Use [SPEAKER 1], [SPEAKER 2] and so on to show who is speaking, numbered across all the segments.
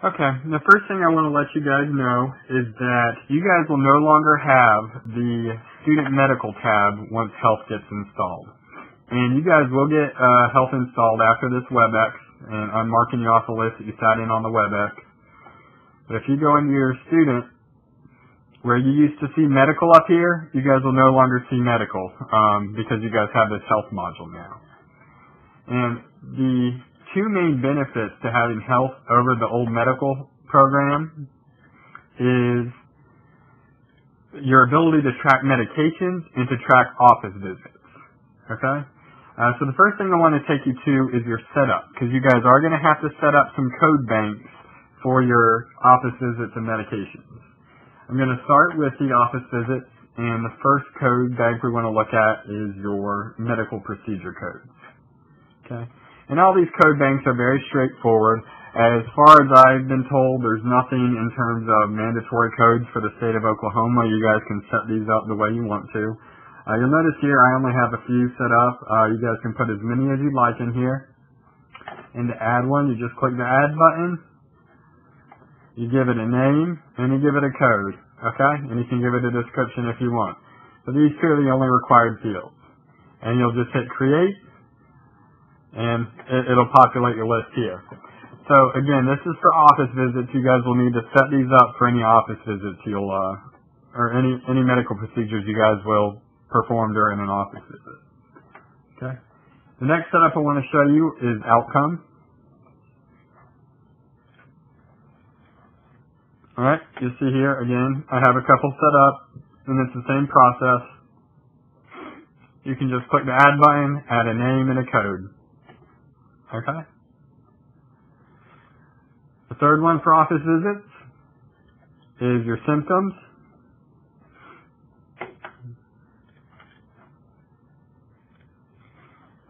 [SPEAKER 1] Okay, the first thing I want to let you guys know is that you guys will no longer have the student medical tab once health gets installed. And you guys will get health installed after this WebEx, and I'm marking you off the list that you sat in on the WebEx. But if you go into your student, where you used to see medical up here, you guys will no longer see medical because you guys have this health module now. And the two main benefits to having health over the old medical program is your ability to track medications and to track office visits. Okay? So the first thing I want to take you to is your setup, because you guys are going to have to set up some code banks for your office visits and medications. I'm going to start with the office visits, and the first code bank we want to look at is your medical procedure codes. Okay? And all these code banks are very straightforward. As far as I've been told, there's nothing in terms of mandatory codes for the state of Oklahoma. You guys can set these up the way you want to. You'll notice here I only have a few set up. You guys can put as many as you'd like in here. And to add one, you just click the add button. You give it a name, and you give it a code. Okay? And you can give it a description if you want. So these two are the only required fields. And you'll just hit create, and it'll populate your list here. So again, this is for office visits. You guys will need to set these up for any office visits you'll, or any medical procedures you guys will perform during an office visit. Okay. The next setup I want to show you is outcome. All right. You see here again, I have a couple set up, and it's the same process. You can just click the add button, add a name and a code. Okay. The third one for office visits is your symptoms.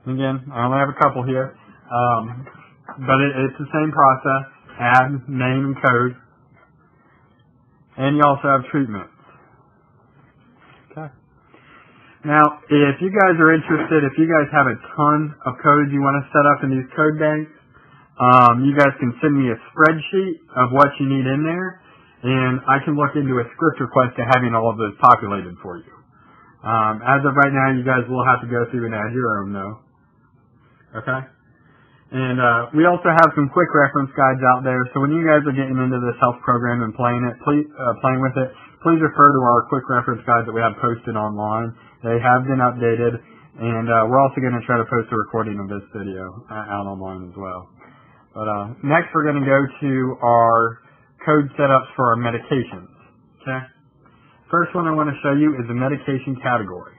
[SPEAKER 1] Again, I only have a couple here, but it's the same process. Add name and code. And you also have treatments. Okay. Now, if you guys are interested, if you guys have a ton of codes you want to set up in these code banks, you guys can send me a spreadsheet of what you need in there, and I can look into a script request to having all of those populated for you. As of right now, you guys will have to go through and add your own, though. Okay? And we also have some quick reference guides out there, so when you guys are getting into this health program and playing with it, please refer to our quick reference guides that we have posted online. They have been updated, and we're also going to try to post a recording of this video out online as well. But next we're going to go to our code setups for our medications. Okay. First one I want to show you is the medication category.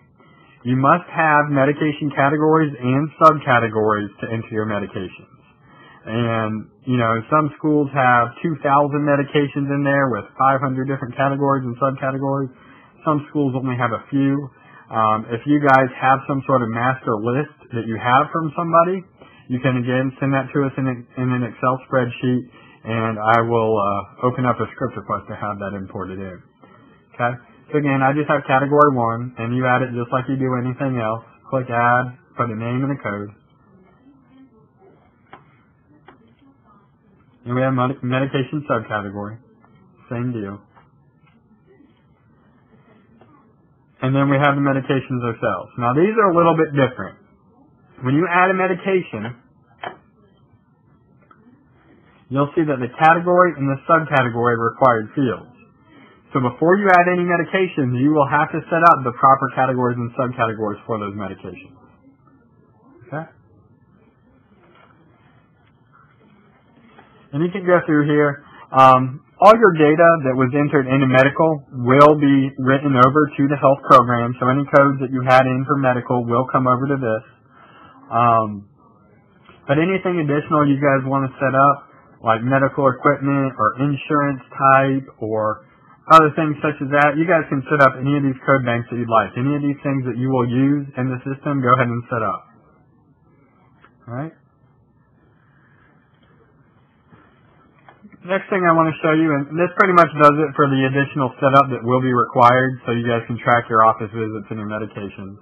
[SPEAKER 1] You must have medication categories and subcategories to enter your medications. And, you know, some schools have 2,000 medications in there with 500 different categories and subcategories. Some schools only have a few. If you guys have some sort of master list that you have from somebody, you can again send that to us in an Excel spreadsheet, and I will open up a script request to have that imported in. Okay? So again, I just have category 1, and you add it just like you do anything else. Click add, put a name and a code. And we have medication subcategory. Same deal. And then we have the medications ourselves. Now these are a little bit different. When you add a medication, you'll see that the category and the subcategory are required fields. So before you add any medications, you will have to set up the proper categories and subcategories for those medications. Okay? And you can go through here. All your data that was entered into medical will be written over to the health program, so any codes that you had in for medical will come over to this. But anything additional you guys want to set up, like medical equipment or insurance type or other things such as that, you guys can set up any of these code banks that you'd like. Any of these things that you will use in the system, go ahead and set up. All right? Next thing I want to show you, and this pretty much does it for the additional setup that will be required so you guys can track your office visits and your medications.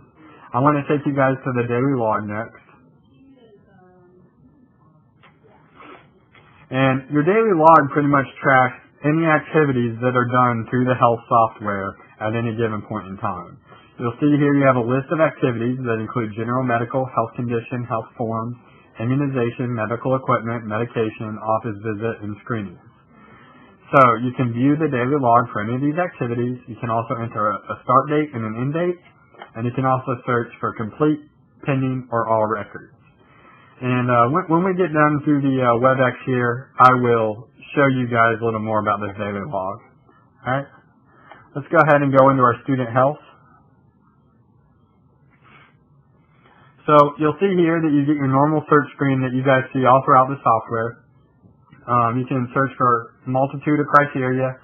[SPEAKER 1] I want to take you guys to the daily log next. And your daily log pretty much tracks any activities that are done through the health software at any given point in time. You'll see here you have a list of activities that include general medical, health condition, health forms, immunization, medical equipment, medication, office visit, and screenings. So you can view the daily log for any of these activities. You can also enter a start date and an end date, and you can also search for complete, pending, or all records. And when we get done through the WebEx here, I will show you guys a little more about this daily log. All right, let's go ahead and go into our student health. So you'll see here that you get your normal search screen that you guys see all throughout the software. You can search for a multitude of criteria.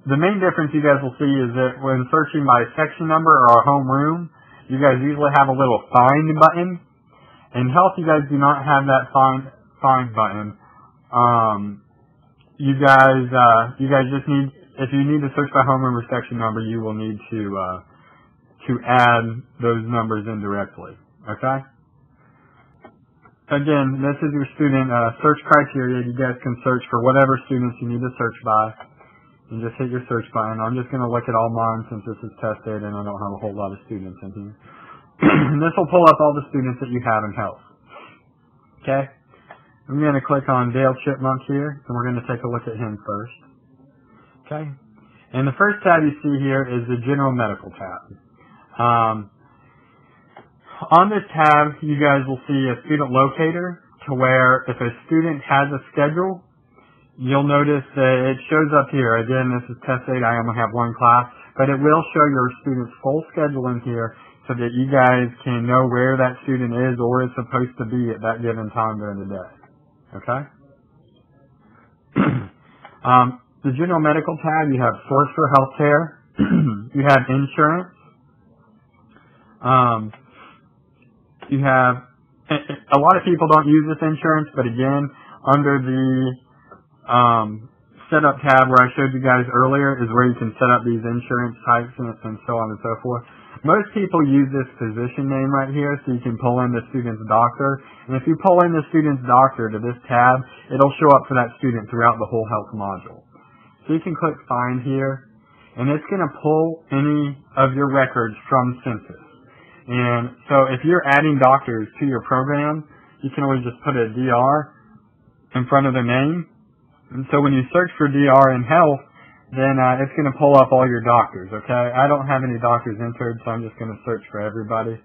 [SPEAKER 1] The main difference you guys will see is that when searching by section number or home room, you guys usually have a little find button. In health, you guys do not have that find button. You guys just need, if you need to search by home room or section number, you will need to add those numbers in directly. Okay? Again, this is your student search criteria. You guys can search for whatever students you need to search by. And just hit your search button. I'm just going to look at all mine since this is tested and I don't have a whole lot of students in here. And this will pull up all the students that you have in health. Okay? I'm going to click on Dale Chipmunk here, and we're going to take a look at him first. Okay? And the first tab you see here is the General Medical tab. On this tab, you guys will see a student locator to where if a student has a schedule, you'll notice that it shows up here. Again, this is test date. I only have one class, but it will show your student's full schedule in here so that you guys can know where that student is or is supposed to be at that given time during the day. Okay? The General Medical tab, you have Source for Healthcare. You have Insurance. You have, a lot of people don't use this insurance, but again, under the setup tab where I showed you guys earlier is where you can set up these insurance types and so on and so forth. Most people use this physician name right here, so you can pull in the student's doctor. And if you pull in the student's doctor to this tab, it'll show up for that student throughout the whole health module. So you can click Find here, and it's going to pull any of your records from Census. And so if you're adding doctors to your program, you can always just put a DR in front of their name. And so when you search for DR in health, then it's going to pull up all your doctors, okay? I don't have any doctors entered, so I'm just going to search for everybody.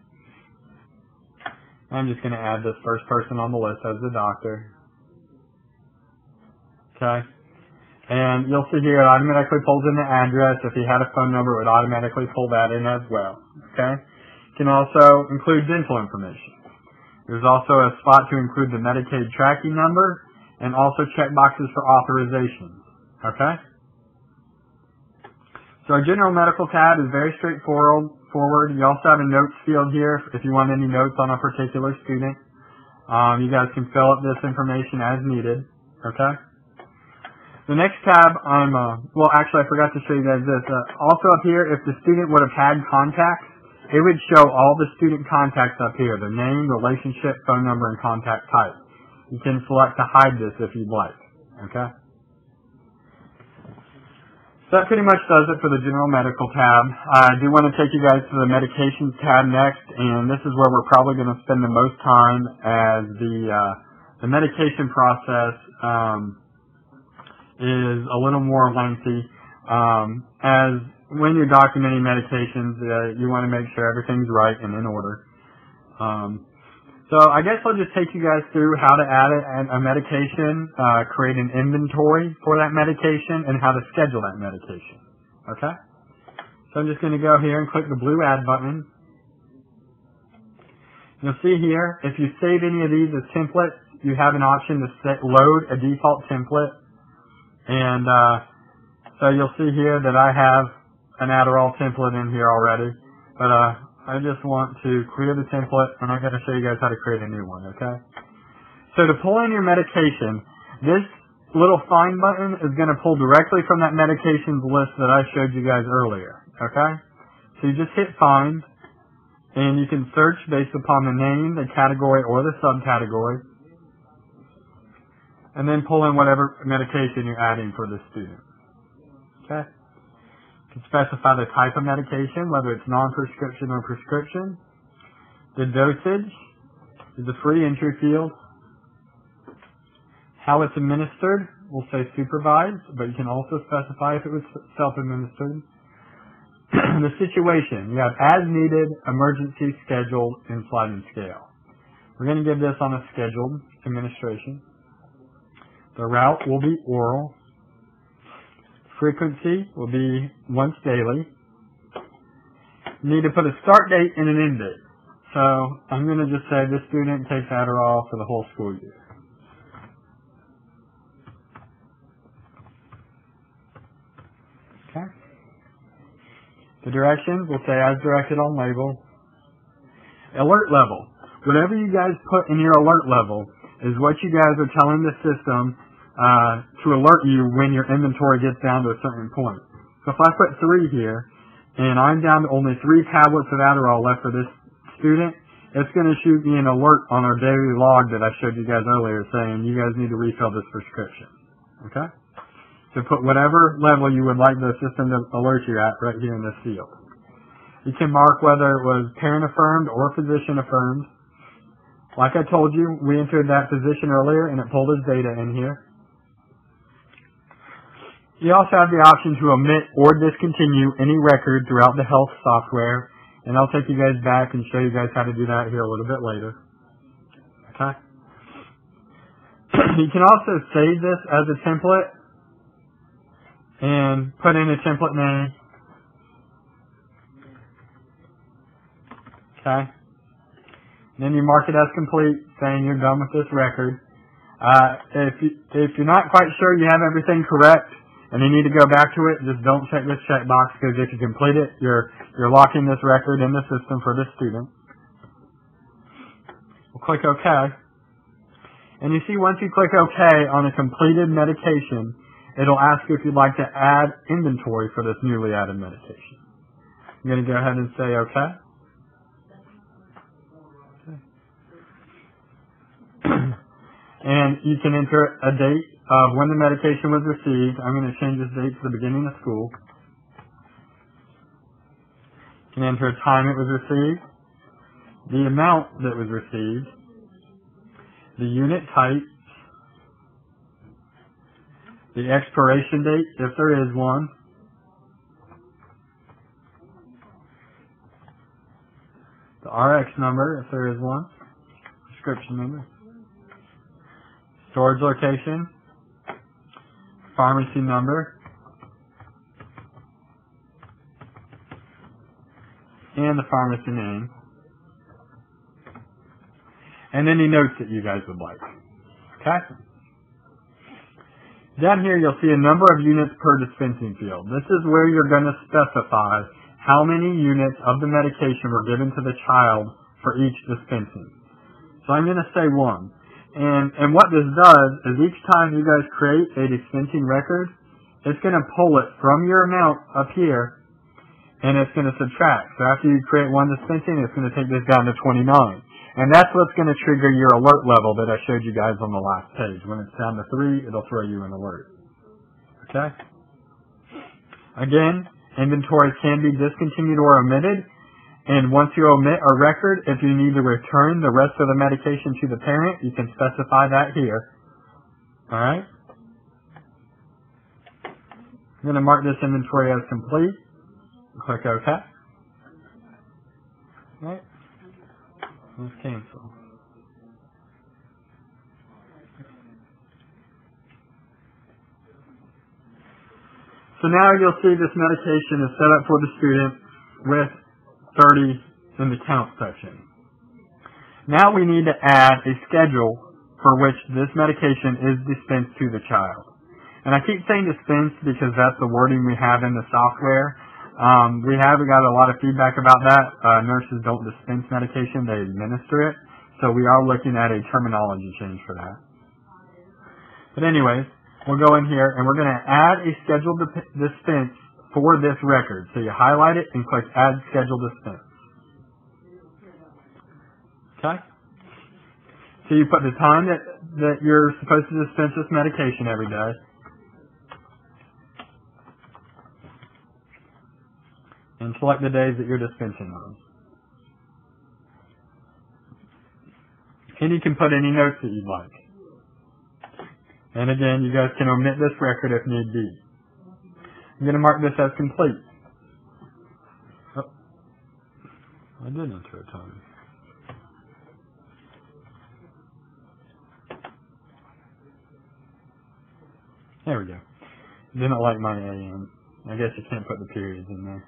[SPEAKER 1] I'm just going to add this first person on the list as the doctor. Okay? And you'll see here it automatically pulls in the address. If he had a phone number, it would automatically pull that in as well, okay? You can also include dental information. There's also a spot to include the Medicaid tracking number and also check boxes for authorizations, okay? So our General Medical tab is very straightforward. You also have a notes field here if you want any notes on a particular student. You guys can fill up this information as needed, okay? The next tab, well, actually, I forgot to show you guys this. Also up here, if the student would have had contacts, it would show all the student contacts up here, their name, relationship, phone number, and contact type. You can select to hide this if you'd like, okay? So that pretty much does it for the General Medical tab. I do want to take you guys to the Medications tab next, and this is where we're probably going to spend the most time as the medication process is a little more lengthy. As when you're documenting medications, you want to make sure everything's right and in order. So I guess I'll just take you guys through how to add a medication, create an inventory for that medication, and how to schedule that medication. Okay? So I'm just going to go here and click the blue Add button. You'll see here, if you save any of these as templates, you have an option to load a default template. And so you'll see here that I have an Adderall template in here already. But I just want to clear the template, and I'm going to show you guys how to create a new one, okay? So to pull in your medication, this little Find button is going to pull directly from that medications list that I showed you guys earlier, okay? So you just hit Find, and you can search based upon the name, the category, or the subcategory. and then pull in whatever medication you're adding for the student. Okay? You can specify the type of medication, whether it's non-prescription or prescription. The dosage is a free entry field. How it's administered, we'll say supervised, but you can also specify if it was self-administered. The situation, you have as needed, emergency, scheduled, and sliding scale. We're going to give this on a scheduled administration. The route will be oral. Frequency will be once daily. You need to put a start date and an end date. So I'm going to just say this student takes Adderall for the whole school year. Okay. The directions will say as directed on label. Alert level. Whatever you guys put in your alert level is what you guys are telling the system to alert you when your inventory gets down to a certain point. So if I put 3 here, and I'm down to only 3 tablets of Adderall left for this student, it's going to shoot me an alert on our daily log that I showed you guys earlier saying you guys need to refill this prescription. Okay? So put whatever level you would like the system to alert you at right here in this field. You can mark whether it was parent affirmed or physician affirmed. Like I told you, we entered that physician earlier and it pulled his data in here. You also have the option to omit or discontinue any record throughout the health software, and I'll take you guys back and show you guys how to do that here a little bit later. Okay? You can also save this as a template and put in a template name. Okay? And then you mark it as complete, saying you're done with this record. If you're not quite sure you have everything correct, and you need to go back to it, just don't check this checkbox, because if you complete it, you're locking this record in the system for this student. We'll click OK. And you see once you click OK on a completed medication, it'll ask you if you'd like to add inventory for this newly added medication. I'm going to go ahead and say OK. And you can enter a date of when the medication was received. I'm going to change this date to the beginning of school. You can enter a time it was received, the amount that was received, the unit type, the expiration date, if there is one, the RX number, if there is one, prescription number, storage location, pharmacy number, and the pharmacy name, and any notes that you guys would like. Okay? Down here you'll see a number of units per dispensing field. This is where you're going to specify how many units of the medication were given to the child for each dispensing. So I'm going to say 1. And what this does is each time you guys create a dispensing record, it's going to pull it from your amount up here, and it's going to subtract. So after you create one dispensing, it's going to take this down to 29. And that's what's going to trigger your alert level that I showed you guys on the last page. When it's down to 3, it'll throw you an alert. Okay? Again, inventory can be discontinued or omitted. And once you omit a record, if you need to return the rest of the medication to the parent, you can specify that here. Alright? I'm going to mark this inventory as complete. Click OK. Alright. Let's cancel. So now you'll see this medication is set up for the student with 30 in the count section. Now we need to add a schedule for which this medication is dispensed to the child. And I keep saying dispensed because that's the wording we have in the software. We have got a lot of feedback about that. Nurses don't dispense medication, they administer it. So we are looking at a terminology change for that. But anyways, we'll go in here and we're going to add a scheduled dispense for this record. So you highlight it and click Add Schedule Dispense. Okay? So you put the time that that you're supposed to dispense this medication every day. And select the days that you're dispensing those. And you can put any notes that you'd like. And again, you guys can omit this record if need be. I'm going to mark this as complete. Oh, I did enter a time. There we go. Didn't like my AM. I guess you can't put the periods in there.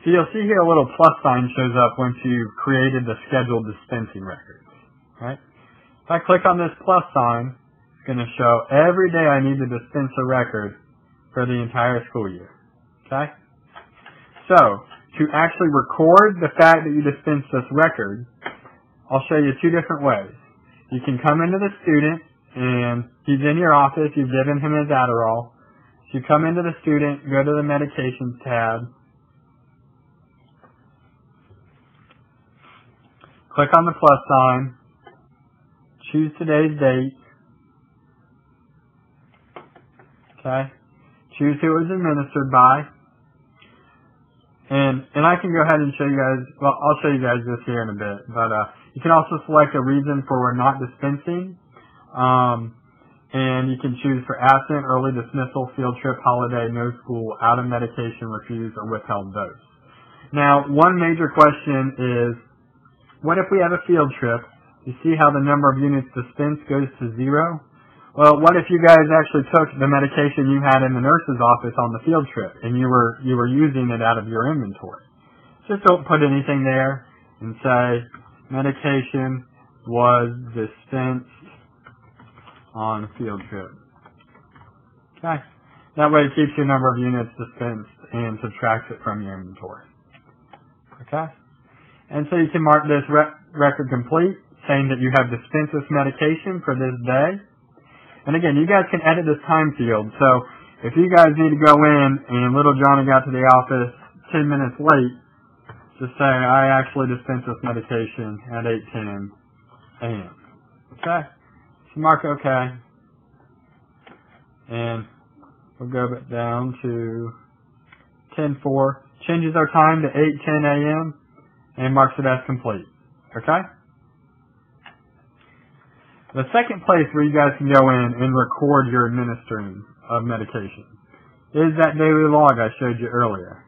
[SPEAKER 1] So you'll see here a little plus sign shows up once you've created the scheduled dispensing records. Right? If I click on this plus sign, it's going to show every day I need to dispense a record for the entire school year. Okay? So, to actually record the fact that you dispense this record, I'll show you two different ways. You can come into the student, and he's in your office, you've given him his Adderall. So you come into the student, go to the medications tab, click on the plus sign, choose today's date, okay, choose who it was administered by, and I can go ahead and show you guys, well, I'll show you guys this here in a bit, but you can also select a reason for not dispensing, and you can choose for absent, early dismissal, field trip, holiday, no school, out of medication, refused, or withheld dose. Now, one major question is, what if we have a field trip? You see how the number of units dispensed goes to 0? Well, what if you guys actually took the medication you had in the nurse's office on the field trip and you were using it out of your inventory? Just don't put anything there and say medication was dispensed on field trip. Okay. That way it keeps your number of units dispensed and subtracts it from your inventory. Okay. And so you can mark this record complete, saying that you have dispensed this medication for this day. And again, you guys can edit this time field. So if you guys need to go in and little Johnny got to the office 10 minutes late, just say, I actually dispensed this medication at 8:10 a.m. Okay? So mark OK. And we'll go back down to 10:04. Changes our time to 8:10 a.m. and marks it as complete. Okay? The second place where you guys can go in and record your administering of medication is that daily log I showed you earlier.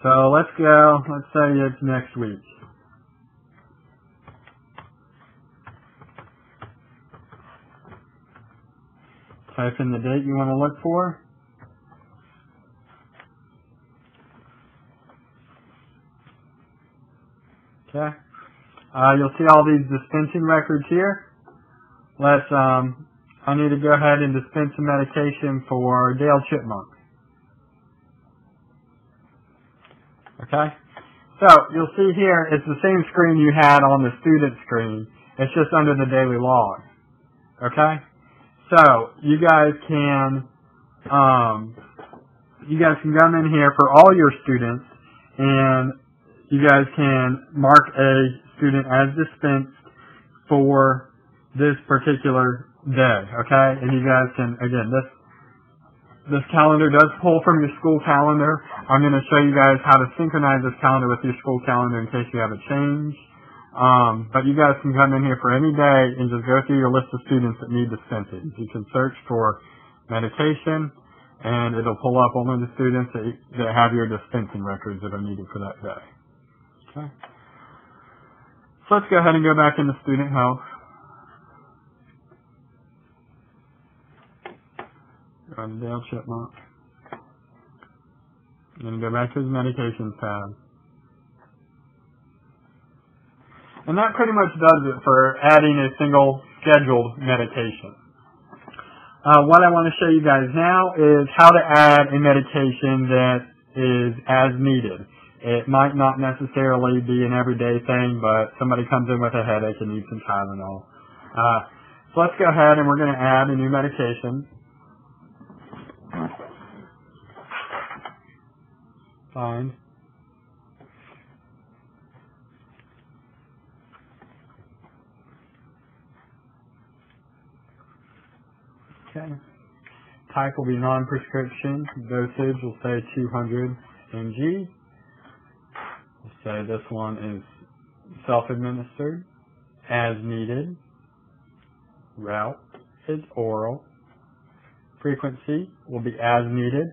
[SPEAKER 1] So let's say it's next week. Type in the date you want to look for. Okay. You'll see all these dispensing records here. I need to go ahead and dispense some medication for Dale Chipmunk. Okay? So, you'll see here, it's the same screen you had on the student screen. It's just under the daily log. Okay? So, you guys can come in here for all your students, and you guys can mark a student as dispensed for this particular day, okay? And you guys can, again, this calendar does pull from your school calendar. I'm going to show you guys how to synchronize this calendar with your school calendar in case you have a change. But you guys can come in here for any day and just go through your list of students that need dispensing. You can search for medication, and it'll pull up only the students that have your dispensing records that are needed for that day. Okay. So let's go ahead and go back into student health. Go to Dale Chipmunk. And go back to his medications tab. And that pretty much does it for adding a single scheduled medication. What I want to show you guys now is how to add a medication that is as needed. It might not necessarily be an everyday thing, but somebody comes in with a headache and needs some Tylenol. So let's go ahead and we're going to add a new medication. Find. Okay. Type will be non-prescription. Dosage will say 200 mg. We'll say this one is self-administered, as needed. Route is oral. Frequency will be as needed.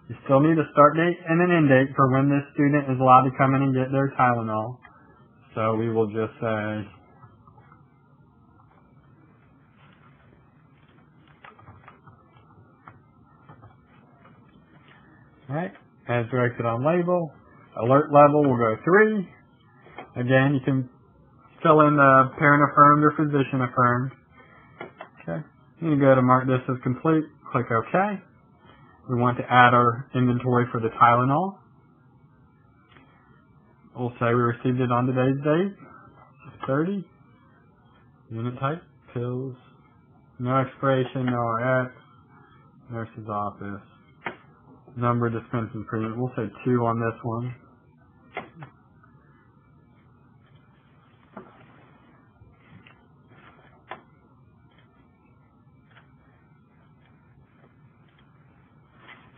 [SPEAKER 1] You still need a start date and an end date for when this student is allowed to come in and get their Tylenol. So we will just say alright, as directed on label. Alert level will go 3. Again, you can fill in the parent affirmed or physician affirmed. Okay. You can go to mark this as complete. Click OK. We want to add our inventory for the Tylenol. We'll say we received it on today's date, 30. Unit type, pills. No expiration, no RX. Nurse's office. Number dispensing premium. We'll say 2 on this one.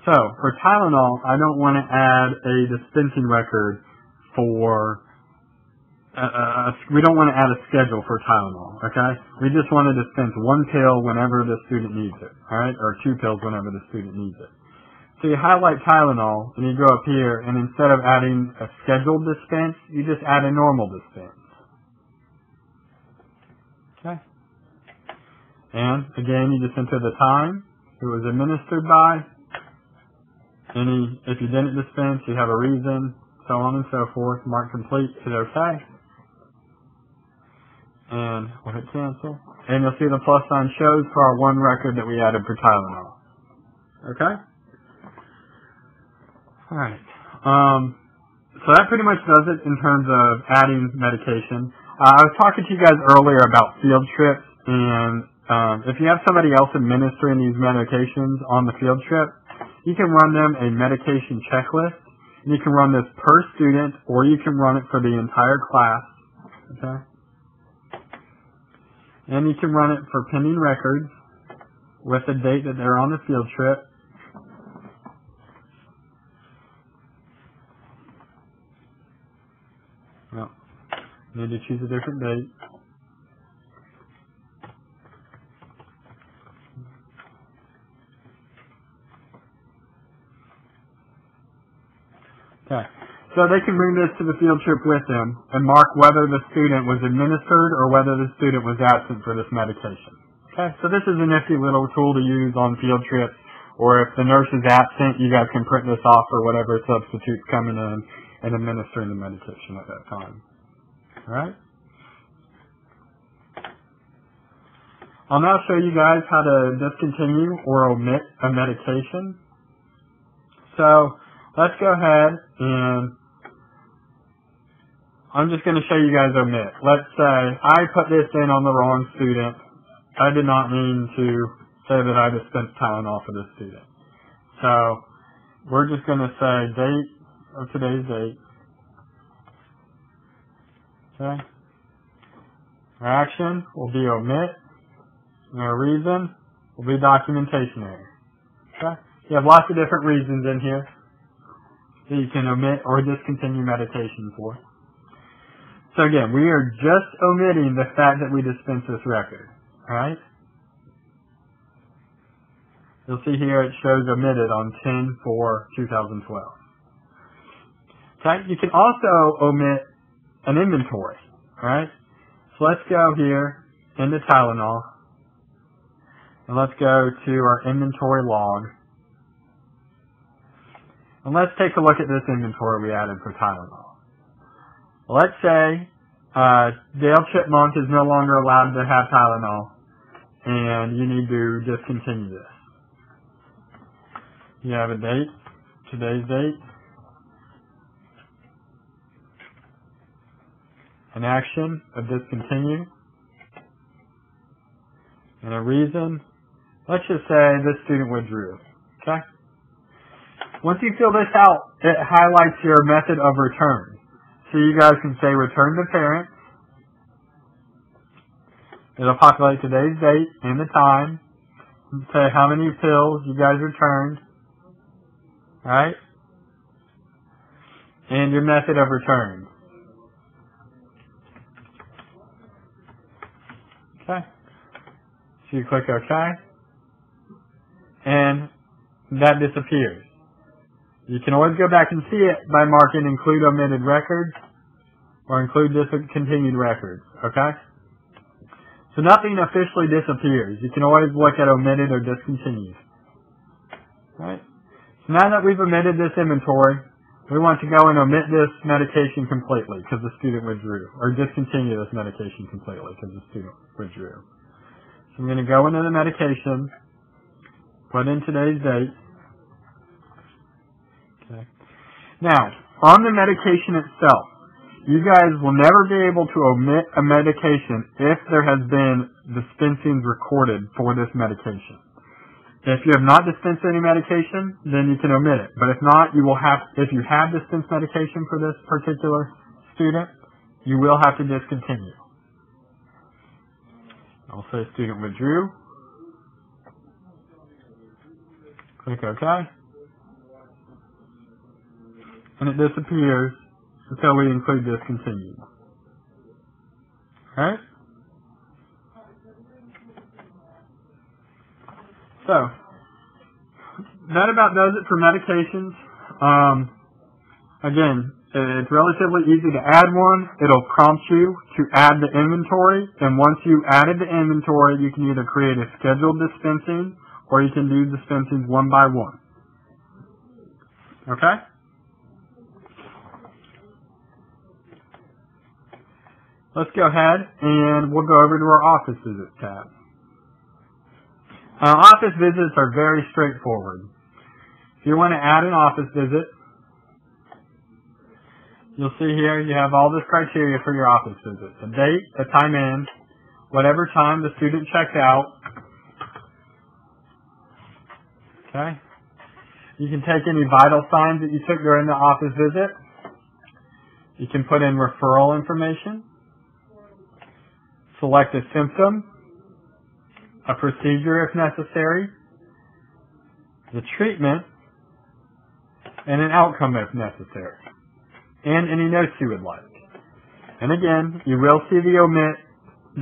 [SPEAKER 1] So, for Tylenol, I don't want to add a dispensing record for, we don't want to add a schedule for Tylenol, okay? We just want to dispense 1 pill whenever the student needs it, alright? Or 2 pills whenever the student needs it. So you highlight Tylenol, and you go up here, and instead of adding a scheduled dispense, you just add a normal dispense. Okay? And, again, you just enter the time, who it was administered by, if you didn't dispense, you have a reason, so on and so forth. Mark complete, hit OK. And we'll hit cancel. And you'll see the plus sign shows for our 1 record that we added for Tylenol. Okay? Alright. So that pretty much does it in terms of adding medication. I was talking to you guys earlier about field trips, and if you have somebody else administering these medications on the field trip, you can run them a medication checklist. You can run this per student, or you can run it for the entire class. Okay? And you can run it for pending records with the date that they're on the field trip. Well, you need to choose a different date. Okay. So they can bring this to the field trip with them and mark whether the student was administered or whether the student was absent for this medication. Okay. So this is a nifty little tool to use on field trips, or if the nurse is absent, you guys can print this off for whatever substitute's coming in and administering the medication at that time. Alright? I'll now show you guys how to discontinue or omit a medication. So, let's go ahead and I'm just going to show you guys omit. Let's say I put this in on the wrong student. I did not mean to say that I dispensed Tylenol for this student. So, we're just going to say date of today's date. Okay. Our action will be omit. And our reason will be documentation error. Okay. You have lots of different reasons in here that you can omit or discontinue medication for. So again, we are just omitting the fact that we dispensed this record. Alright? You'll see here it shows omitted on 10/4/2012. Okay? You can also omit an inventory. Alright? So let's go here into Tylenol. And let's go to our inventory log. And let's take a look at this inventory we added for Tylenol. Let's say Dale Chipmunk is no longer allowed to have Tylenol, and you need to discontinue this. You have a date, today's date, an action of discontinue, and a reason. Let's just say this student withdrew. Okay? Once you fill this out, it highlights your method of return. So you guys can say return to parent. It'll populate today's date and the time. say how many pills you guys returned, right? And your method of return. Okay. So you click OK, and that disappears. You can always go back and see it by marking include omitted records or include discontinued records. Okay? So nothing officially disappears. You can always look at omitted or discontinued. Right? So now that we've omitted this inventory, we want to go and omit this medication completely because the student withdrew, or discontinue this medication completely because the student withdrew. So I'm going to go into the medication, put in today's date. Okay. Now, on the medication itself, you guys will never be able to omit a medication if there has been dispensings recorded for this medication. If you have not dispensed any medication, then you can omit it. But if not, you will have, if you have dispensed medication for this particular student, you will have to discontinue. I'll say student withdrew. Click OK. And it disappears until we include discontinued. Alright? So, that about does it for medications. Again, it's relatively easy to add one. It'll prompt you to add the inventory, and once you added the inventory, you can either create a scheduled dispensing, or you can do dispensings one by one. Okay? Let's go ahead and we'll go over to our office visits tab. Office visits are very straightforward. If you want to add an office visit, you'll see here you have all this criteria for your office visit. A date, a time in, whatever time the student checked out. Okay. You can take any vital signs that you took during the office visit. You can put in referral information. Select a symptom, a procedure if necessary, the treatment, and an outcome if necessary, and any notes you would like. And again, you will see the omit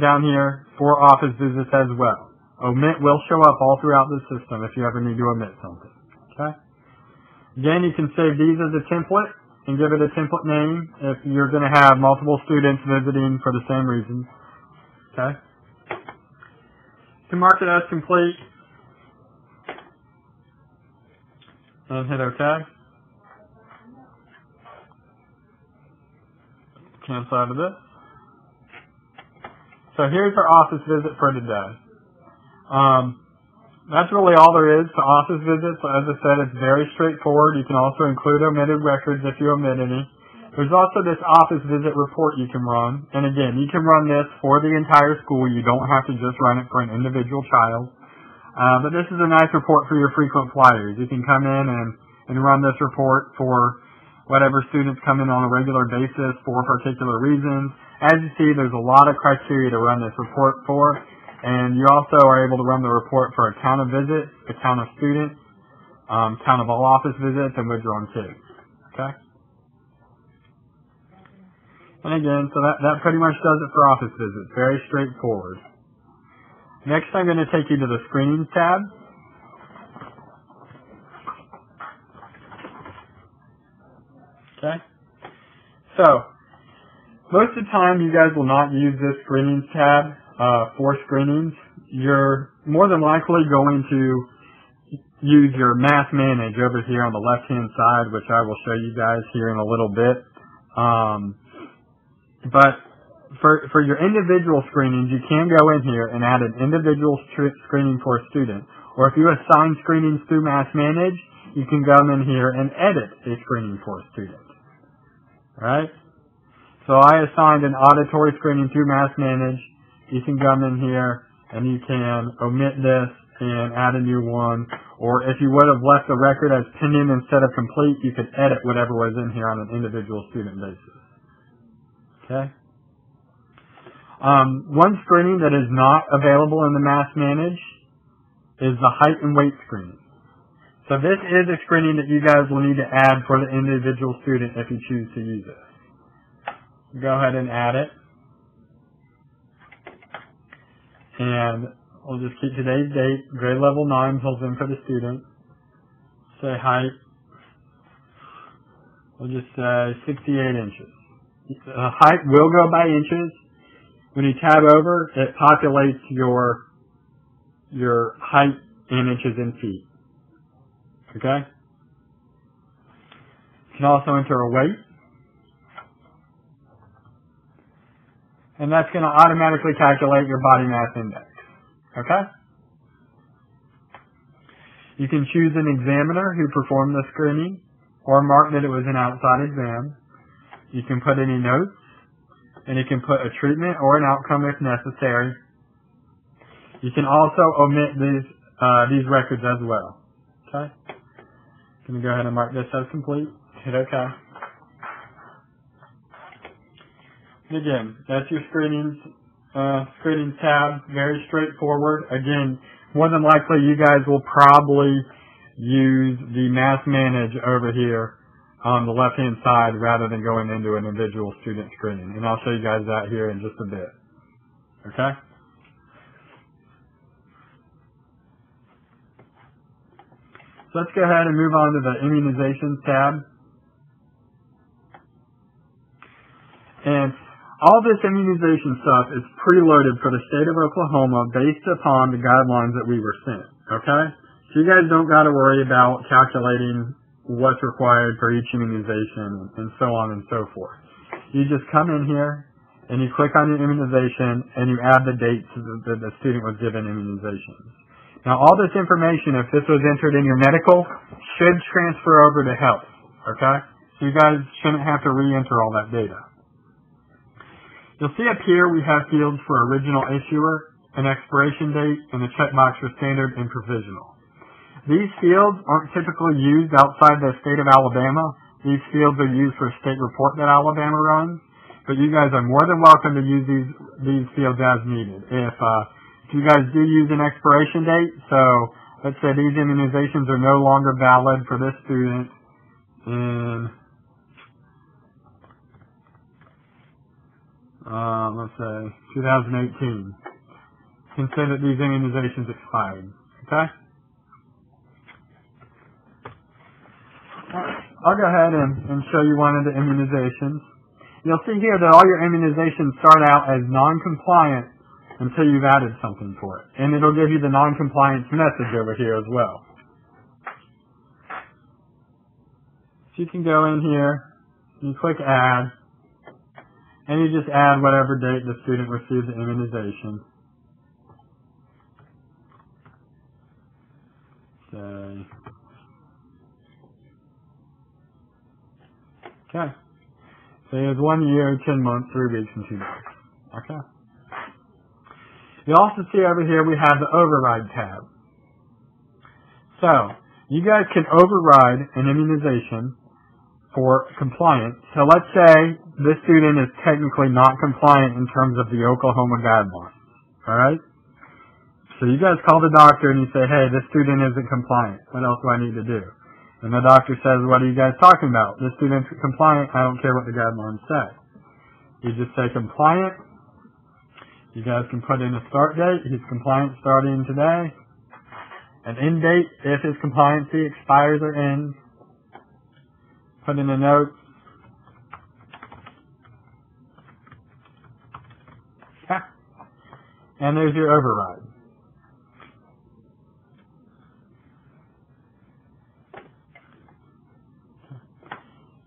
[SPEAKER 1] down here for office visits as well. Omit will show up all throughout the system if you ever need to omit something. Okay? Again, you can save these as a template and give it a template name if you're going to have multiple students visiting for the same reasons. Okay? You can mark it as complete and hit OK. Cancel out of this. So here's our office visit for today. That's really all there is to office visits. As I said, it's very straightforward. You can also include omitted records if you omit any. There's also this office visit report you can run. And again, you can run this for the entire school. You don't have to just run it for an individual child. But this is a nice report for your frequent flyers. You can come in and run this report for whatever students come in on a regular basis for particular reasons. As you see, there's a lot of criteria to run this report for. And you also are able to run the report for a count of visits, a count of students, count of all office visits, and withdrawn kids. Okay? And again, so that pretty much does it for office visits. Very straightforward. Next, I'm going to take you to the Screenings tab. Okay? So, most of the time you guys will not use this Screenings tab for screenings. You're more than likely going to use your Mass Manage over here on the left-hand side, which I will show you guys here in a little bit. But for your individual screenings, you can go in here and add an individual screening for a student. Or if you assign screenings through Mass Manage, you can go in here and edit a screening for a student. Alright? So I assigned an auditory screening through Mass Manage. You can come in here and you can omit this and add a new one. Or if you would have left the record as pending instead of complete, you could edit whatever was in here on an individual student basis. Okay? One screening that is not available in the Mass Manage is the height and weight screening. So this is a screening that you guys will need to add for the individual student if you choose to use it. Go ahead and add it. And we'll just keep today's date, grade level 9 fills in for the student. Say height. We'll just say 68 inches. The height will go by inches. When you tab over, it populates your height in inches and feet. Okay? You can also enter a weight. And that's going to automatically calculate your body mass index. Okay? You can choose an examiner who performed the screening or mark that it was an outside exam. You can put any notes, and you can put a treatment or an outcome if necessary. You can also omit these records as well. Okay? I'm going to go ahead and mark this as complete. Hit OK. And again, that's your screening tab. Very straightforward. Again, more than likely you guys will probably use the Mass Manage over here on the left-hand side rather than going into an individual student screening. And I'll show you guys that here in just a bit. Okay? So let's go ahead and move on to the Immunizations tab. And all this immunization stuff is preloaded for the state of Oklahoma based upon the guidelines that we were sent. Okay? So you guys don't got to worry about calculating what's required for each immunization and so on and so forth. You just come in here and you click on your immunization and you add the dates that the student was given immunizations. Now all this information, if this was entered in your medical, should transfer over to health. Okay? So you guys shouldn't have to re-enter all that data. You'll see up here we have fields for original issuer, an expiration date, and a checkbox for standard and provisional. These fields aren't typically used outside the state of Alabama. These fields are used for a state report that Alabama runs, but you guys are more than welcome to use these fields as needed. If you guys do use an expiration date, so let's say these immunizations are no longer valid for this student in, let's say 2018, you can say that these immunizations expired. Okay? I'll go ahead and show you one of the immunizations. You'll see here that all your immunizations start out as non-compliant until you've added something for it. And it'll give you the non-compliance message over here as well. So you can go in here, you click Add, and you just add whatever date the student received the immunization. Say, okay. So it was 1 year, 10 months, 3 weeks, and 2 days. Okay. You also see over here we have the Override tab. So, you guys can override an immunization for compliance. So let's say this student is technically not compliant in terms of the Oklahoma guidelines. Alright? So you guys call the doctor and you say, hey, this student isn't compliant. What else do I need to do? And the doctor says, what are you guys talking about? This student's compliant. I don't care what the guidelines say. You just say compliant. You guys can put in a start date. He's compliant starting today. An end date if his compliancy expires or ends. Put in a note. Okay. And there's your override.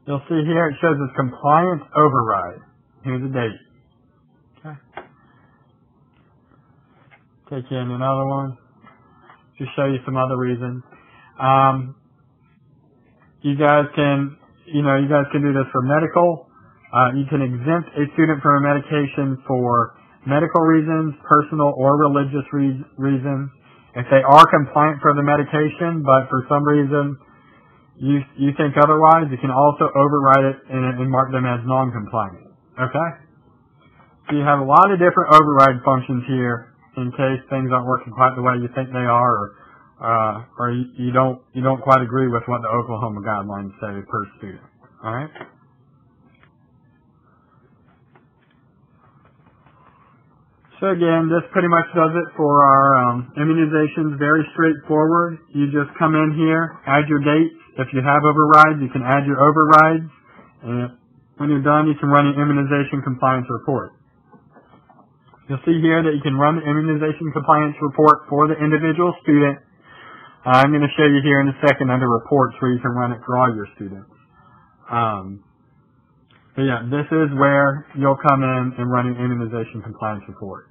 [SPEAKER 1] You'll see here it shows as compliance override. Here's the date. Okay. Take in another one to show you some other reasons. You guys can do this for medical. You can exempt a student from a medication for medical reasons, personal or religious reasons. If they are compliant for the medication, but for some reason you think otherwise, you can also override it and mark them as non-compliant. Okay? So you have a lot of different override functions here in case things aren't working quite the way you think they are, or you don't quite agree with what the Oklahoma guidelines say per student. All right. So again, this pretty much does it for our immunizations. Very straightforward. You just come in here, add your dates. If you have overrides, you can add your overrides. And when you're done, you can run an immunization compliance report. You'll see here that you can run the immunization compliance report for the individual student. I'm going to show you here in a second under reports where you can run it for all your students. But yeah, this is where you'll come in and run an immunization compliance report.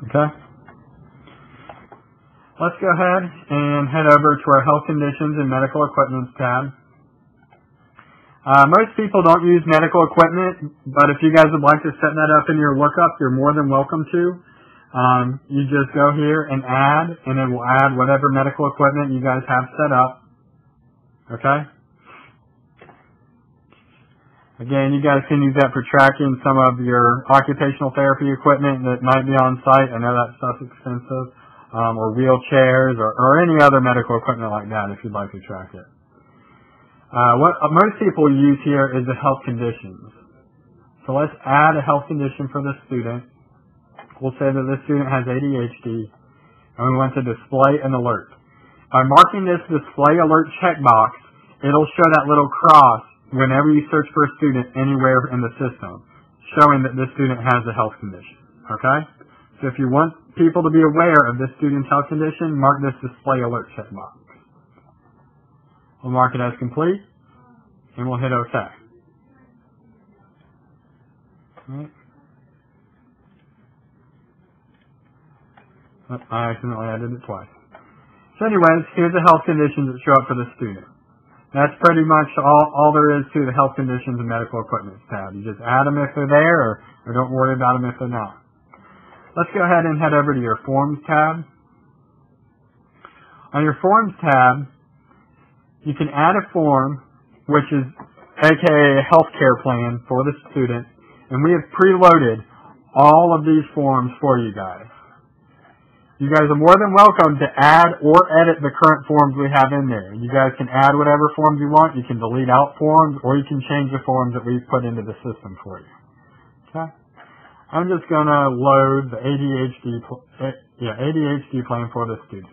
[SPEAKER 1] Okay? Let's go ahead and head over to our health conditions and medical equipment tab. Most people don't use medical equipment, but if you guys would like to set that up in your lookup, you're more than welcome to. You just go here and add, and it will add whatever medical equipment you guys have set up. Okay? Again, you guys can use that for tracking some of your occupational therapy equipment that might be on site. I know that stuff's expensive. Or wheelchairs or any other medical equipment like that if you'd like to track it. What most people use here is the health conditions. So let's add a health condition for the student. We'll say that this student has ADHD, and we want to display an alert. By marking this display alert checkbox, it'll show that little cross whenever you search for a student anywhere in the system, showing that this student has a health condition. Okay? So if you want people to be aware of this student's health condition, mark this display alert checkbox. We'll mark it as complete, and we'll hit OK. Right. I accidentally added it twice. So anyways, here's the health conditions that show up for the student. That's pretty much all there is to the health conditions and medical equipment tab. You just add them if they're there, or don't worry about them if they're not. Let's go ahead and head over to your Forms tab. On your Forms tab, you can add a form, which is aka a health care plan for the student, and we have preloaded all of these forms for you guys. You guys are more than welcome to add or edit the current forms we have in there. You guys can add whatever forms you want. You can delete out forms, or you can change the forms that we've put into the system for you. Okay? I'm just going to load the ADHD plan for the student.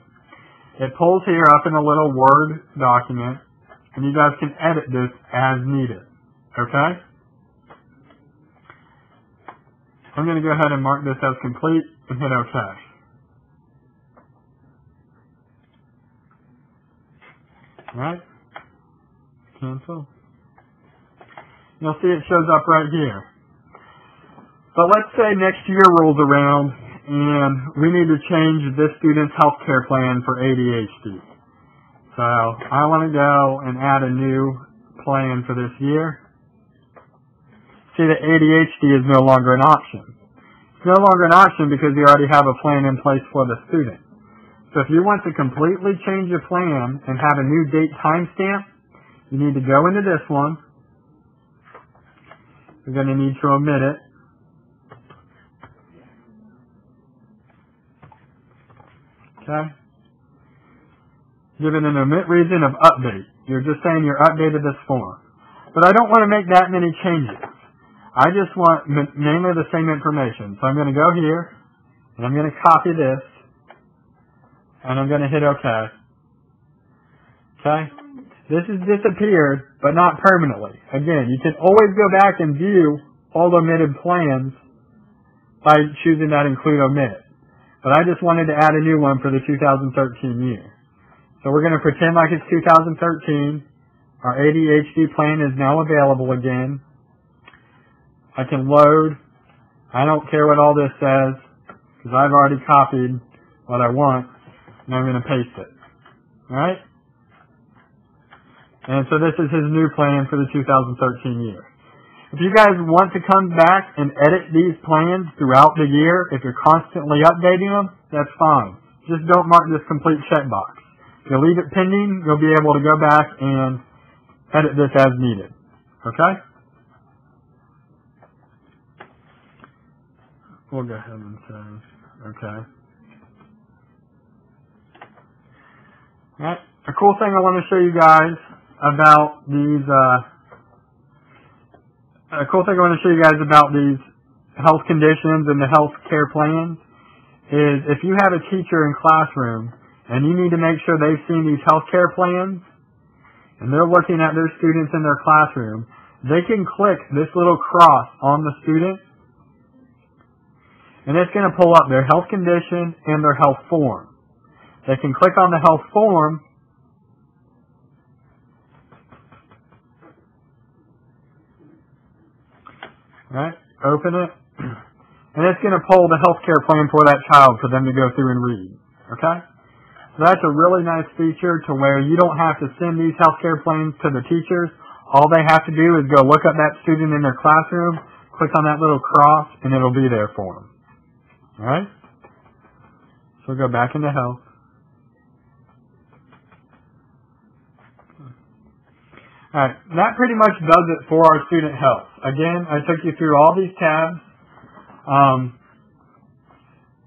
[SPEAKER 1] It pulls here up in a little Word document, and you guys can edit this as needed. Okay? I'm going to go ahead and mark this as complete and hit OK. Alright? Cancel. You'll see it shows up right here. But let's say next year rolls around and we need to change this student's health care plan for ADHD. So I want to go and add a new plan for this year. See that ADHD is no longer an option. It's no longer an option because you already have a plan in place for the student. So if you want to completely change your plan and have a new date timestamp, you need to go into this one. You're going to need to omit it. Okay? Give it an omit reason of update. You're just saying you're updated this form. But I don't want to make that many changes. I just want mainly the same information. So I'm going to go here, and I'm going to copy this, and I'm going to hit OK. Okay? This has disappeared, but not permanently. Again, you can always go back and view all the omitted plans by choosing that include omit. But I just wanted to add a new one for the 2013 year. So we're going to pretend like it's 2013. Our ADHD plan is now available again. I can load. I don't care what all this says because I've already copied what I want. And I'm going to paste it. Alright? And so this is his new plan for the 2013 year. If you guys want to come back and edit these plans throughout the year, if you're constantly updating them, that's fine. Just don't mark this complete checkbox. If you leave it pending, you'll be able to go back and edit this as needed. Okay? we'll go ahead and say, okay. Alright, a cool thing I want to show you guys about these, health conditions and the health care plans is if you have a teacher in classroom and you need to make sure they've seen these health care plans and they're looking at their students in their classroom, they can click this little cross on the student and it's going to pull up their health condition and their health form. They can click on the health form open it, and it's going to pull the health care plan for that child for them to go through and read. Okay? So that's a really nice feature to where you don't have to send these health care plans to the teachers. All they have to do is go look up that student in their classroom, click on that little cross, and it'll be there for them. Alright? So we'll go back into health. Alright, that pretty much does it for our student health. Again, I took you through all these tabs.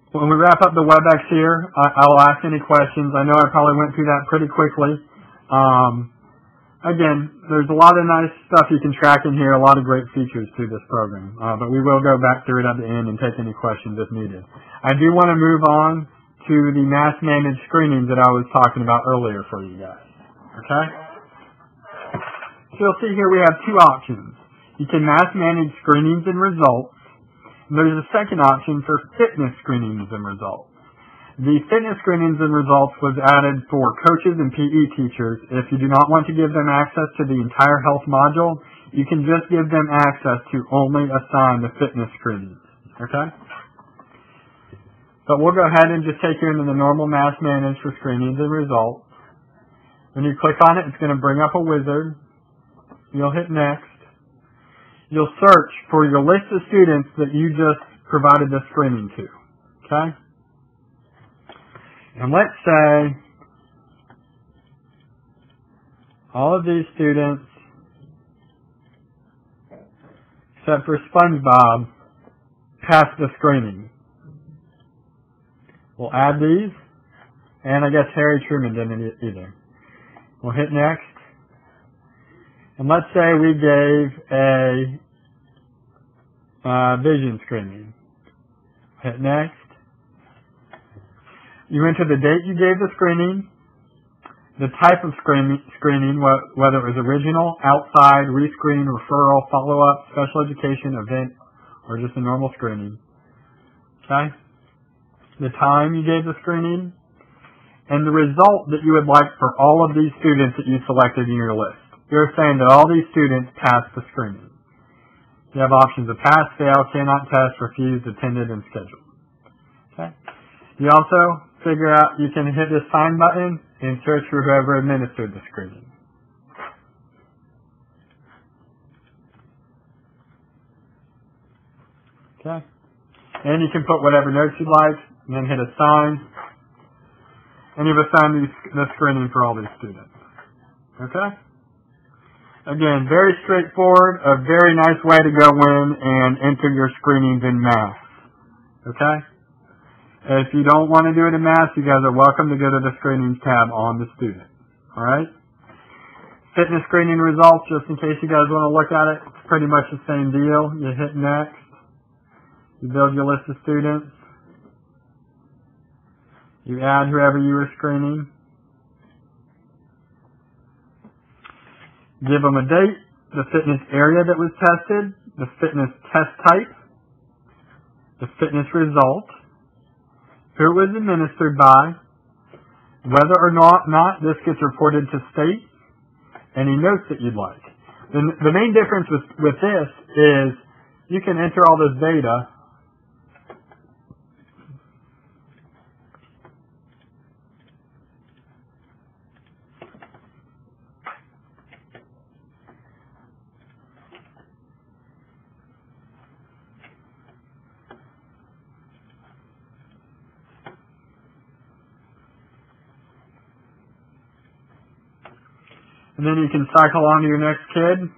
[SPEAKER 1] When we wrap up the WebEx here, I'll ask any questions. I know I probably went through that pretty quickly. Again, there's a lot of nice stuff you can track in here, a lot of great features to this program. But we will go back through it at the end and take any questions if needed. I do want to move on to the mass managed screenings that I was talking about earlier for you guys. Okay? So you'll see here we have two options. You can mass manage screenings and results. And there's a second option for fitness screenings and results. The fitness screenings and results was added for coaches and PE teachers. If you do not want to give them access to the entire health module, you can just give them access to only assign the fitness screenings. Okay? But we'll go ahead and just take you into the normal mass manage for screenings and results. When you click on it, it's going to bring up a wizard. You'll hit next. You'll search for your list of students that you just provided the screening to. Okay? And let's say all of these students, except for SpongeBob, passed the screening. We'll add these, and I guess Harry Truman didn't either. We'll hit next. And let's say we gave a vision screening. Hit next. You enter the date you gave the screening, the type of screening, whether it was original, outside, rescreen, referral, follow-up, special education, event, or just a normal screening. Okay? The time you gave the screening, and the result that you would like for all of these students that you selected in your list. You're saying that all these students passed the screening. You have options of pass, fail, cannot test, refused, attended, and scheduled. Okay? You also figure out you can hit this sign button and search for whoever administered the screening. Okay? And you can put whatever notes you'd like, and then hit assign. And you've assigned the screening for all these students. Okay? Again, very straightforward, a very nice way to go in and enter your screenings in mass. Okay? If you don't want to do it in mass, you guys are welcome to go to the screenings tab on the student. Alright? Fitness screening results, just in case you guys want to look at it, it's pretty much the same deal. You hit next. You build your list of students. You add whoever you were screening. Give them a date, the fitness area that was tested, the fitness test type, the fitness result, who it was administered by, whether or not this gets reported to state, any notes that you'd like. The main difference with this is you can enter all this data and then you can cycle on to your next kid,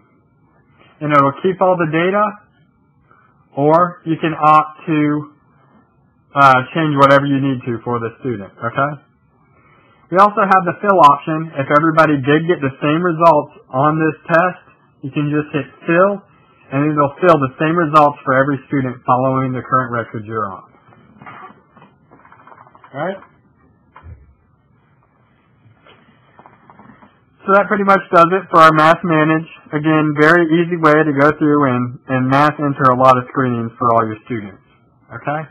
[SPEAKER 1] and it will keep all the data, or you can opt to change whatever you need to for the student, okay? We also have the fill option. If everybody did get the same results on this test, you can just hit fill, and it'll fill the same results for every student following the current record you're on. Alright? So that pretty much does it for our Mass Manage. Again, very easy way to go through and mass enter a lot of screenings for all your students. Okay?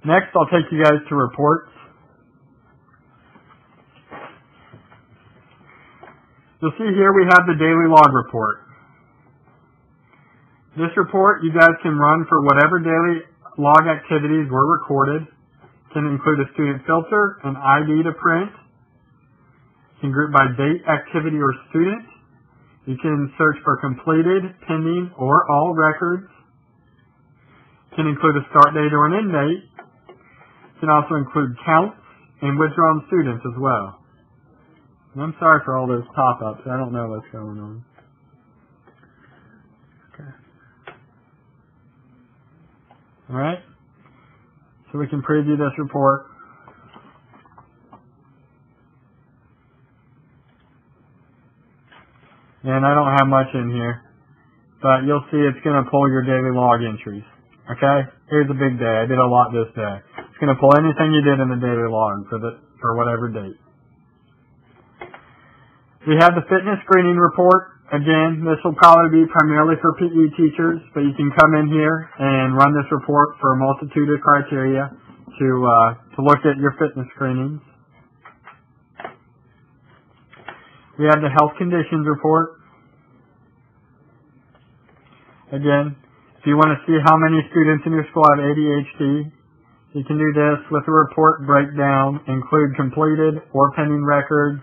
[SPEAKER 1] Next, I'll take you guys to reports. You'll see here we have the daily log report. This report you guys can run for whatever daily log activities were recorded. It can include a student filter, an ID to print. You can group by date, activity, or student. You can search for completed, pending, or all records. You can include a start date or an end date. You can also include counts and withdrawn students as well. And I'm sorry for all those pop-ups. I don't know what's going on. Okay. Alright. So we can preview this report. And I don't have much in here, but you'll see it's going to pull your daily log entries. Okay? Here's a big day. I did a lot this day. It's going to pull anything you did in the daily log for whatever date. We have the fitness screening report. Again, this will probably be primarily for PE teachers, but you can come in here and run this report for a multitude of criteria to look at your fitness screenings. We have the health conditions report. Again, if you want to see how many students in your school have ADHD, you can do this with a report breakdown, include completed or pending records,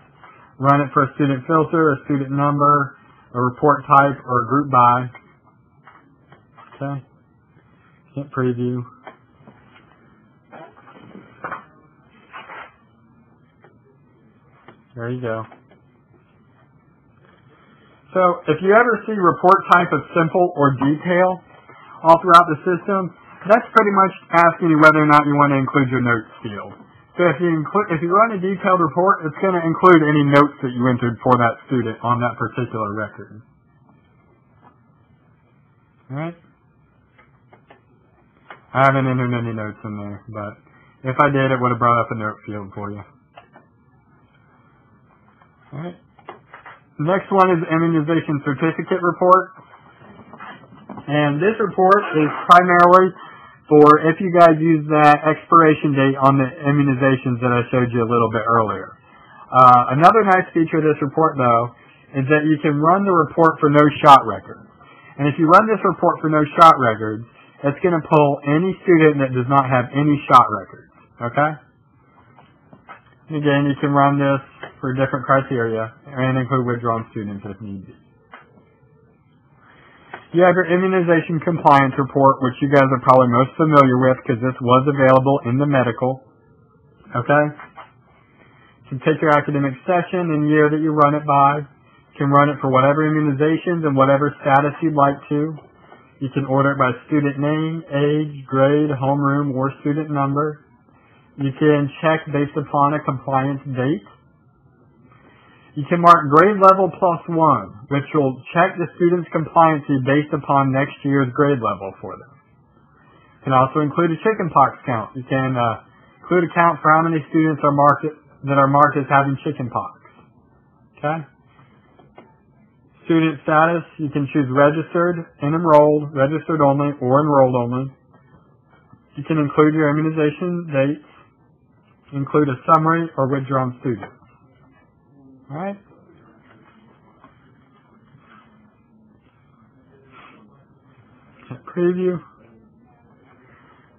[SPEAKER 1] run it for a student filter, a student number, a report type, or a group by. Okay. Hit preview. There you go. So if you ever see report type of simple or detail all throughout the system, that's pretty much asking you whether or not you want to include your notes field. So if you run a detailed report, it's going to include any notes that you entered for that student on that particular record. Alright? I haven't entered any notes in there, but if I did, it would have brought up a note field for you. Alright? Next one is immunization certificate report. And this report is primarily for if you guys use that expiration date on the immunizations that I showed you a little bit earlier. Another nice feature of this report, though, is that you can run the report for no shot records. And if you run this report for no shot records, it's going to pull any student that does not have any shot records. Okay? Again, you can run this for different criteria and include withdrawn students if need be. You have your immunization compliance report, which you guys are probably most familiar with because this was available in the medical. Okay? You can take your academic session and year that you run it by. You can run it for whatever immunizations and whatever status you'd like to. You can order it by student name, age, grade, homeroom, or student number. You can check based upon a compliance date. You can mark grade level +1, which will check the student's compliancy based upon next year's grade level for them. You can also include a chickenpox count. You can include a count for how many students are marked as having chickenpox. Okay? Student status, you can choose registered and enrolled, registered only, or enrolled only. You can include your immunization dates. Include a summary or withdrawn students. Alright? Hit preview.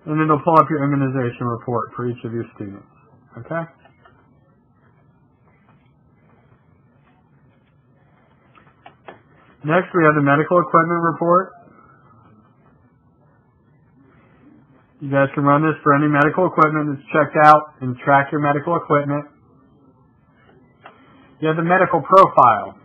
[SPEAKER 1] And it'll pull up your immunization report for each of your students. Okay? Next, we have the medical equipment report. You guys can run this for any medical equipment that's checked out and track your medical equipment. You have the medical profile.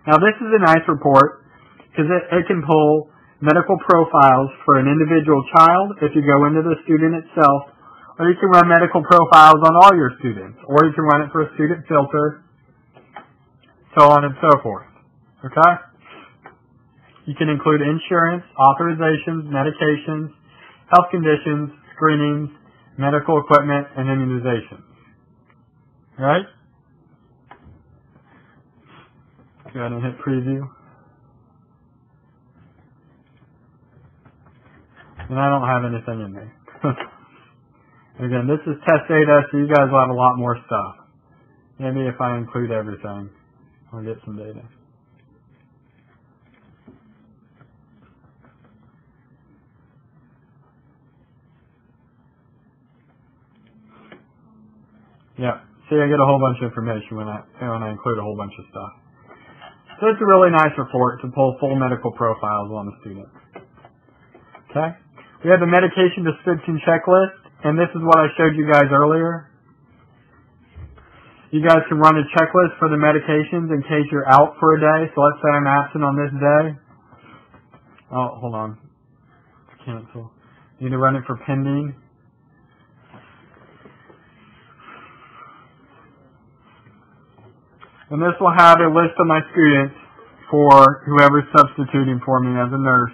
[SPEAKER 1] Now this is a nice report because it can pull medical profiles for an individual child if you go into the student itself, or you can run medical profiles on all your students, or you can run it for a student filter, so on and so forth. Okay? You can include insurance, authorizations, medications, health conditions, screenings, medical equipment, and immunizations. Right? Go ahead and hit preview. And I don't have anything in there. Again, this is test data, so you guys will have a lot more stuff. Maybe if I include everything, I'll get some data. Yeah, see, I get a whole bunch of information when I include a whole bunch of stuff. So it's a really nice report to pull full medical profiles on the student. Okay? We have the medication description checklist, and this is what I showed you guys earlier. You guys can run a checklist for the medications in case you're out for a day. So let's say I'm absent on this day. Oh, hold on. Cancel. You need to run it for pending. And this will have a list of my students for whoever's substituting for me as a nurse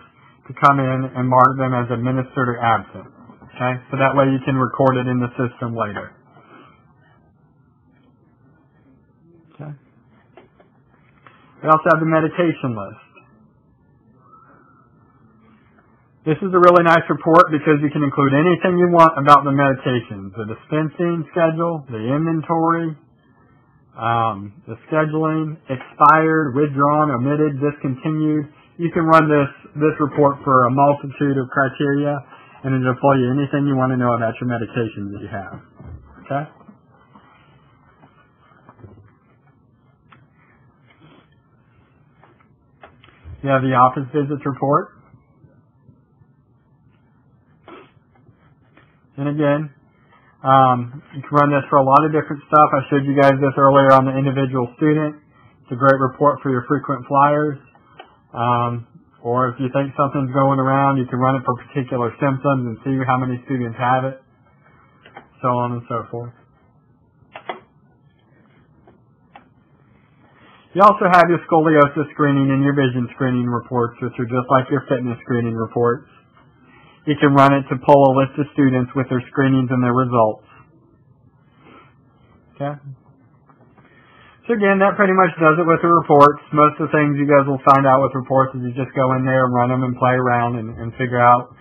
[SPEAKER 1] to come in and mark them as administered or absent. Okay? So that way you can record it in the system later. Okay? We also have the medication list. This is a really nice report because you can include anything you want about the medications. The dispensing schedule, the inventory, the scheduling, expired, withdrawn, omitted, discontinued. You can run this report for a multitude of criteria, and it'll tell you anything you want to know about your medications that you have. Okay? You have the office visits report. And again, you can run this for a lot of different stuff. I showed you guys this earlier on the individual student. It's a great report for your frequent flyers. Or if you think something's going around, you can run it for particular symptoms and see how many students have it, so on and so forth. You also have your scoliosis screening and your vision screening reports, which are just like your fitness screening reports. You can run it to pull a list of students with their screenings and their results. Okay? So again, that pretty much does it with the reports. Most of the things you guys will find out with reports is you just go in there and run them and play around and figure out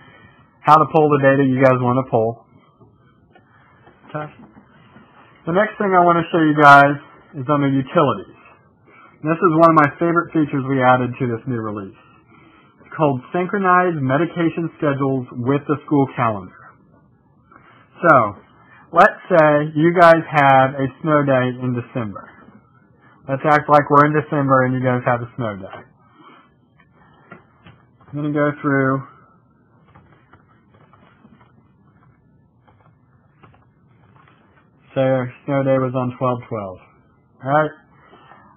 [SPEAKER 1] how to pull the data you guys want to pull. Okay. The next thing I want to show you guys is under utilities. And this is one of my favorite features we added to this new release. It's called Synchronized Medication Schedules with the School Calendar. So, let's say you guys have a snow day in December. Let's act like we're in December and you guys have a snow day. I'm going to go through. Say our snow day was on 12/12. Alright?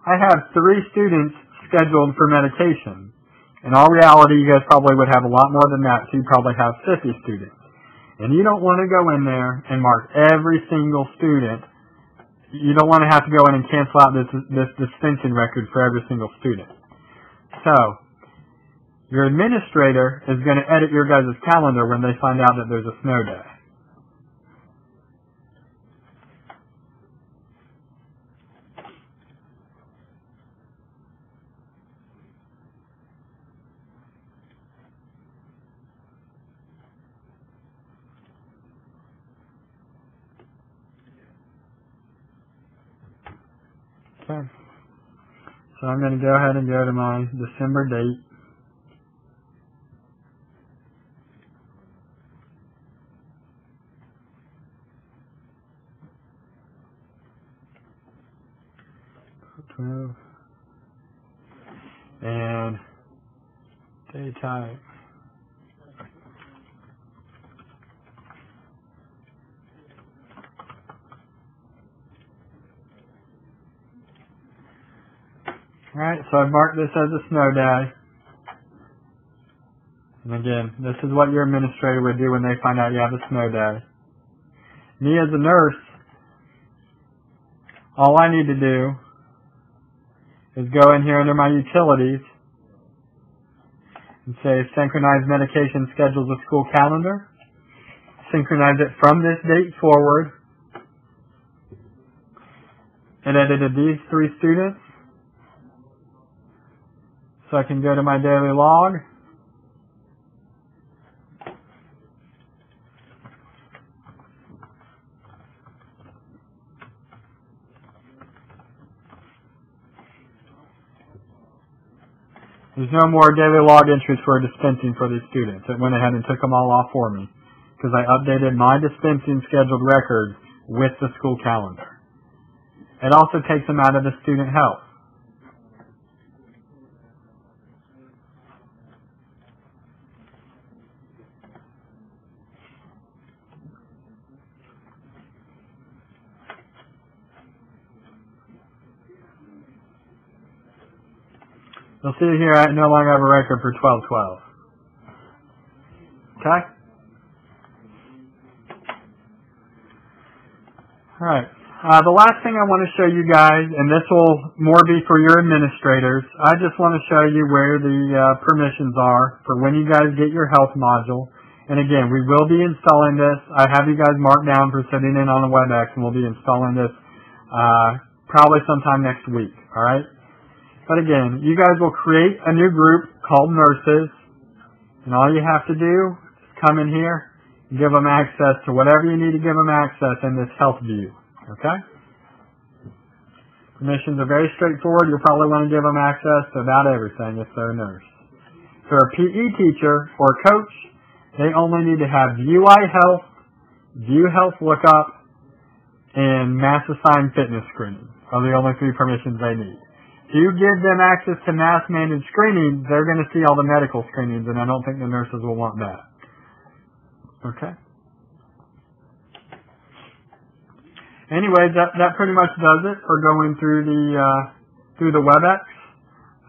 [SPEAKER 1] I have 3 students scheduled for medication. In all reality, you guys probably would have a lot more than that, so you probably have 50 students. And you don't want to go in there and mark every single student. You don't want to have to go in and cancel out this dispensing record for every single student. So, your administrator is going to edit your guys' calendar when they find out that there's a snow day. Okay. So I'm going to go ahead and go to my December date. And day type. Alright, so I've marked this as a snow day. And again, this is what your administrator would do when they find out you have a snow day. Me as a nurse, all I need to do is go in here under my utilities and say synchronize medication schedules with school calendar. Synchronize it from this date forward. It edited these 3 students. So I can go to my daily log. There's no more daily log entries for dispensing for these students. It went ahead and took them all off for me because I updated my dispensing scheduled record with the school calendar. It also takes them out of the student health. You'll see here I no longer have a record for 12/12. Okay? Alright. The last thing I want to show you guys, and this will more be for your administrators, I just want to show you where the permissions are for when you guys get your health module. And again, we will be installing this. I have you guys marked down for sitting in on the WebEx, and we'll be installing this probably sometime next week. Alright? But again, you guys will create a new group called nurses, and all you have to do is come in here and give them access to whatever you need to give them access in this health view. Okay? Permissions are very straightforward. You'll probably want to give them access to about everything if they're a nurse. If they're a PE teacher or coach, they only need to have View iHealth, View Health Lookup, and Mass Assigned Fitness Screening are the only 3 permissions they need. If you give them access to mass managed screening, they're going to see all the medical screenings, and I don't think the nurses will want that. Okay? Anyways, that pretty much does it for going through the WebEx.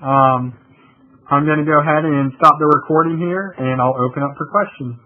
[SPEAKER 1] I'm going to go ahead and stop the recording here, and I'll open up for questions.